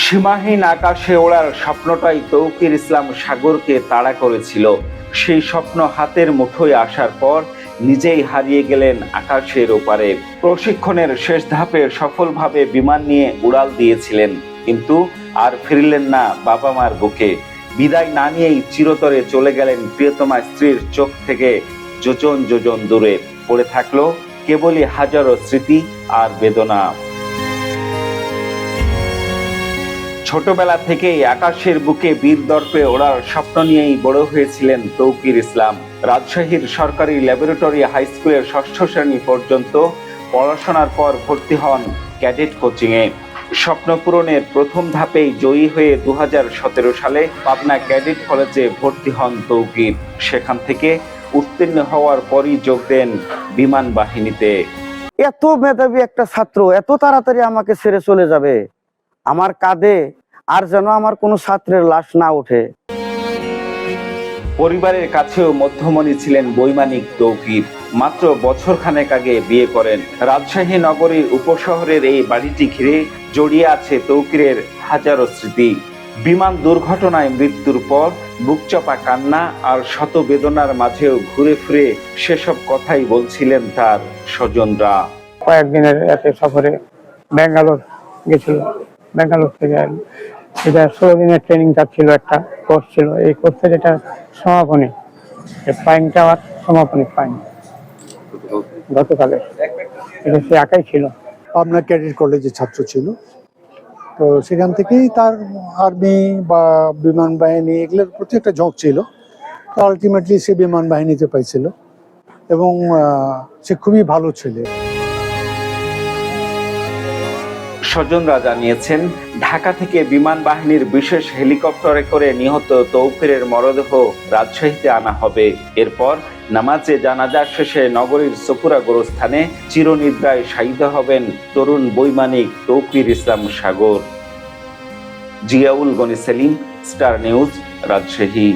সীমাহীন আকাশে ওড়ার স্বপ্নটাই তৌকির ইসলাম সাগরকে তাড়া করেছিল। সেই স্বপ্ন হাতের মুঠোয় আসার পর নিজেই হারিয়ে গেলেন আকাশের ওপারে। প্রশিক্ষণের শেষ ধাপে সফলভাবে বিমান নিয়ে উড়াল দিয়েছিলেন, কিন্তু আর ফিরলেন না বাবা মার বুকে। বিদায় না নিয়েই চিরতরে চলে গেলেন প্রিয়তমা স্ত্রীর চোখ থেকে যোজন যোজন দূরে। পড়ে থাকলো কেবলই হাজারো স্মৃতি আর বেদনা। ছোটবেলা থেকেই আকাশের বুকে বীর দর্পে ওড়ার স্বপ্ন নিয়েই বড় হয়েছিলেন তৌকির ইসলাম। রাজশাহীর সরকারি ল্যাবরেটরি হাই স্কুলের ষষ্ঠ শ্রেণী পর্যন্ত পড়াশোনার পর ভর্তি হন ক্যাডেট কোচিংয়ে। স্বপ্ন পূরণের প্রথম ধাপেই জয়ী হয়ে 2017 সালে পাবনা ক্যাডেট কলেজে ভর্তি হন তৌকির। সেখান থেকে উত্তীর্ণ হওয়ার পরই যোগ দেন বিমান বাহিনীতে। এত মেধাবী একটা ছাত্র এত তাড়াতাড়ি আমাকে ছেড়ে চলে যাবে, আমার কাঁধে আর যেন আমার কোনো ছাত্রের লাশ না ওঠে। পরিবারের কাছেও মধ্যমণি ছিলেন বৈমানিক তৌকির। মাত্র বছরখানেক আগে বিয়ে করেন। রাজশাহী নগরীর উপশহরের এই বাড়িটি ঘিরে জড়িয়ে আছে তৌকিরের হাজারো স্মৃতি। বিমান দুর্ঘটনায় মৃত্যুর পর বুকচাপা কান্না আর শত বেদনার মাঝেও ঘুরে ফিরে সেসব কথাই বলছিলেন তার স্বজনরা। কয়েকদিনের এতে সফরে ব্যাঙ্গালোর গেছিল। ব্যাঙ্গালোর থেকে এটা 16 দিনের ট্রেনিং ছিল, একটা কোর্স ছিল। এই কোর্সের এটা সমাপনী, ফ্লাইং টাওয়ার সমাপনী ফ্লাইং গতকালে। এটা সে একাই ছিল। পাবনা ক্যাডেট কলেজের ছাত্র ছিল, তো সেখান থেকেই তার আর্মি বা বিমান বাহিনী এগুলোর প্রতি একটা ঝোঁক ছিল। তো আলটিমেটলি সে বিমান বাহিনীতে পাইছিল এবং সে খুবই ভালো ছেলে। স্বজনরা জানিয়েছেন, ঢাকা থেকে বিমান বাহিনীর বিশেষ হেলিকপ্টারে করে নিহত তৌকিরের মরদেহ রাজশাহীতে আনা হবে। এরপর নামাজে জানাজা শেষে নগরীর সফুরা গোরস্থানে চিরনিদ্রায় শায়িত হবেন তরুণ বৈমানিক তৌকির ইসলাম সাগর। Ziaul Gani Selim, Star News, Rajshahi.